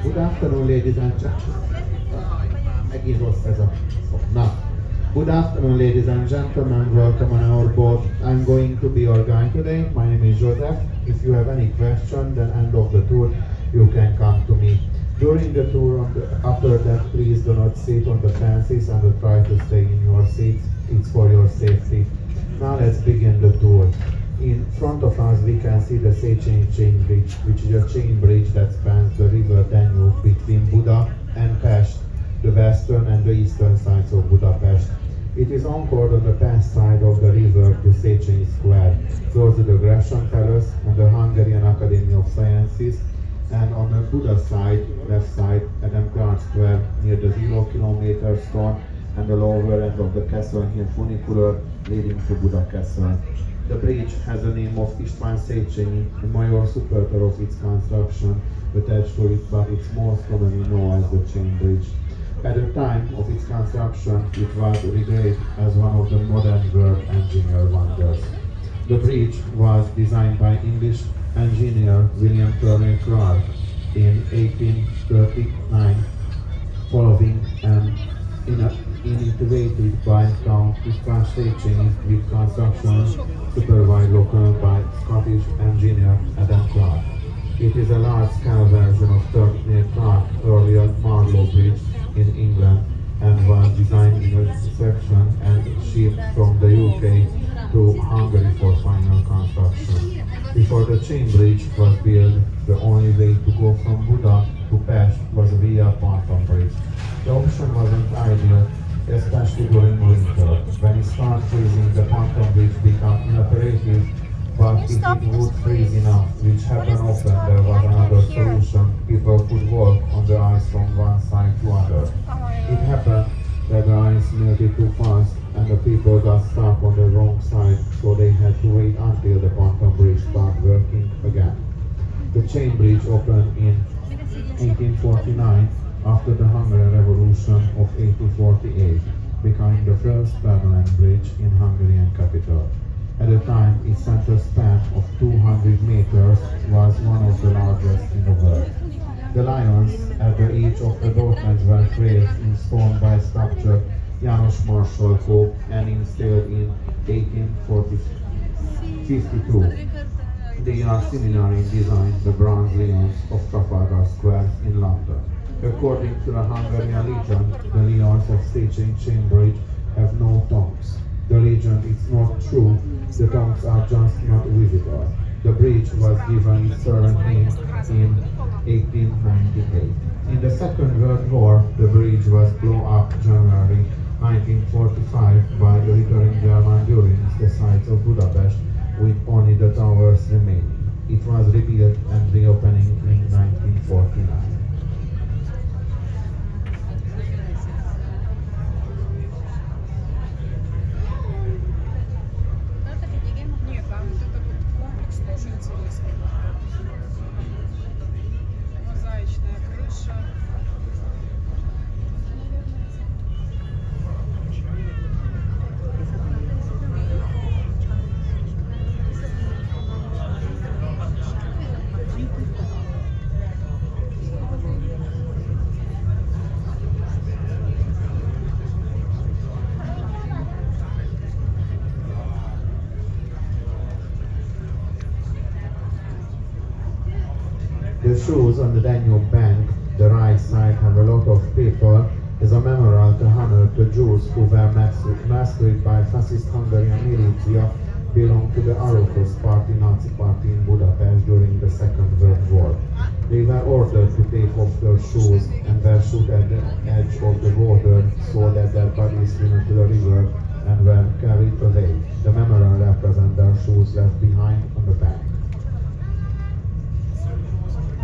Good afternoon, ladies and gentlemen. Megint rossz ez a szó. Na. Good afternoon, ladies and gentlemen. Welcome on our boat. I'm going to be your guide today. My name is Joseph. If you have any question, then end of the tour, you can come to me. During the tour, after that, please do not sit on the fences and try to stay in your seats. It's for your safety. Now let's begin the tour. In front of us, we can see the Tsetsi chain bridge, which is a chain bridge that spans the river Danube between Buda and Pest, the western and the eastern sides of Budapest. It is anchored on the past side of the river to Tsetsi Square, close to the Gresham Palace and the Hungarian Academy of Sciences, and on the Buda side, left side, Adam Clark Square, near the 0 kilometer stone and the lower end of the Castle Hill funicular leading to Buda Castle. The bridge has the name of István Széchenyi, the major supporter of its construction, attached to it, but it's most commonly known as the chain bridge. At the time of its construction, it was regarded as one of the modern world engineer wonders. The bridge was designed by English engineer William Turner Clark in 1839, following an initiated by Count István Széchenyi with construction supervised locally by Scottish engineer Adam Clark. It is a large-scale version of Turner Clark's earlier Marlow Bridge in England and was designed in a section and shipped from the UK to Hungary for final construction. Before the chain bridge was built, the only way to go from Buda to Pest was via Ponton Bridge. The option wasn't ideal, especially during winter. When it started freezing, the Ponton Bridge became inoperative, but if it would freeze enough, which happened often, there was another solution. People could walk on the ice from one side to other. It happened that the ice melted too fast and the people got stuck on the wrong side, so they had to wait until the Ponton Bridge started working again. The chain bridge opened in 1849 after the Hungarian Revolution of 1848, becoming the first permanent bridge in Hungarian capital. At the time, its center span of 200 meters was one of the largest in the world. The lions at the edge of the doorways were carved in stone by sculptor János Marshall Pope and installed in 1852. They are similar in design to the bronze lions of Trafalgar Square in London. According to the Hungarian legend, the lions of Széchenyi chain bridge have no tongues. The legend is not true, the tongues are just not visible. The bridge was given its current name in 1898. In the Second World War, the bridge was blown up January 1945 by the returning German during the sides of Budapest, with only the towers remaining. It was rebuilt and reopening in 1949. The shoes on the Danube bank, the right side, have a lot of people as a memorial to honor the Jews who were massacred by fascist Hungarian militia belonged to the Arokos party, Nazi party in Budapest during the Second World War. They were ordered to take off their shoes and were shot at the edge of the water so that their bodies fell into the river and were carried away. The memorial represents their shoes left behind on the bank.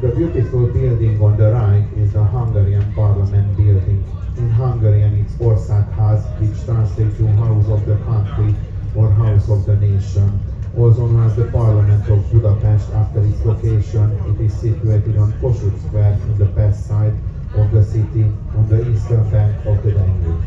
The beautiful building on the right is the Hungarian Parliament building. In Hungarian, it's Országház, which translates to House of the Country or House of the Nation. Also known as the Parliament of Budapest after its location, it is situated on Kossuth Square in the west side of the city on the eastern bank of the Danube.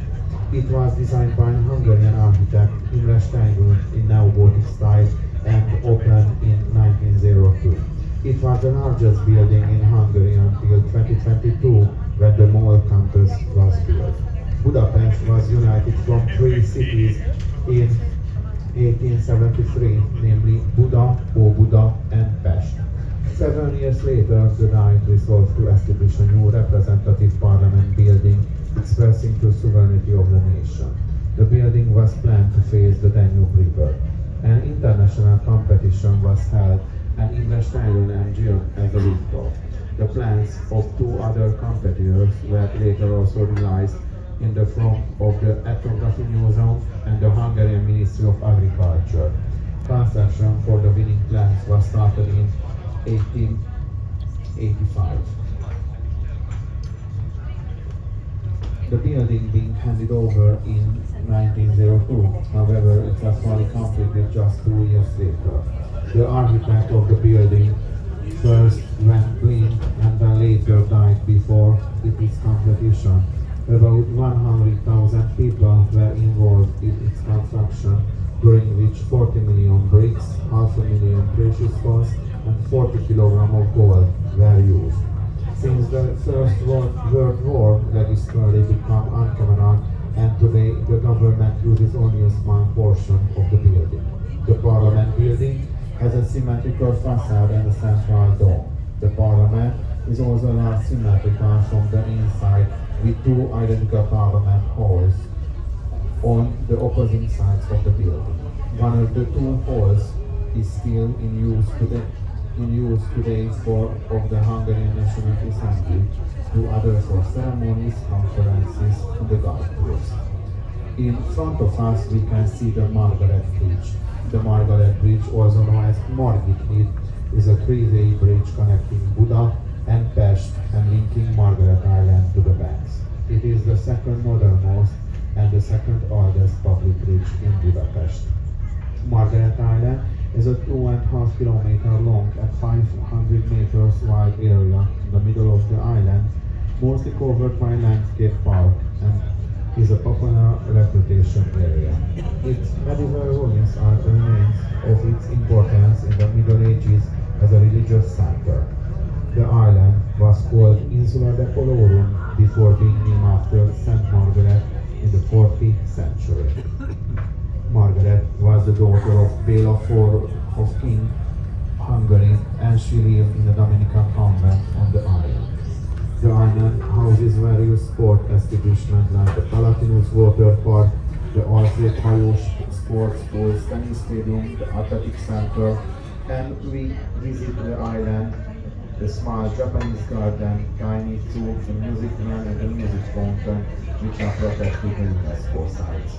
It was designed by Hungarian architect Imre Steingut in neo-Gothic style and opened in 1902. It was the largest building in Hungary until 2022 united from three cities in 1873, namely Buda, Óbuda and Pest. 7 years later, the Diet resolved to establish a new representative parliament building expressing the sovereignty of the nation. The building was planned to face the Danube River. An international competition was held and Investment and Jill as the victor. The plans of two other competitors were later also realized in the form of the Ethnography Museum and the Hungarian Ministry of Agriculture. Construction for the winning plans was started in 1885. The building being handed over in 1902, however, it was only completed just 2 years later. The architect of the building first went blind and then later died before its completion. About 100,000 people were involved in its construction, during which 40 million bricks, half a million precious stones, and 40 kilograms of gold were used. Since the First World War, the slowly become uncommon, and today the government uses only a small portion of the building. The Parliament building has a symmetrical facade and a central dome. The Parliament is also not symmetrical from the inside, with two identical Parliament halls on the opposite sides of the building. One of the two halls is still in use today of the Hungarian National Assembly, two others for ceremonies, conferences, and the golf tours. In front of us we can see the Margaret Bridge. The Margaret Bridge, also known as Margit Híd, is a three-way bridge connecting Buda and Pest and linking Margaret Island to the banks. It is the second northernmost and the second oldest public bridge in Budapest. Margaret Island is a 2.5 kilometer long and 500 meters wide area in the middle of the island, mostly covered by landscape park and is a popular recreation area. Its medieval ruins are remains of its importance in the Middle Ages as a religious center. The island was called Insula de Polorum before being named after Saint Margaret in the 14th century. Margaret was the daughter of Béla IV of King Hungary, and she lived in the Dominican convent on the island. The island houses various sport establishments like the Palatinus Water Park, the Alfred Hajós Sports Pool, Tennis Stadium, the Athletic Center, and we visit the island, the small Japanese garden, tiny zoo, the music man and the music fountain, which are protected UNESCO sites.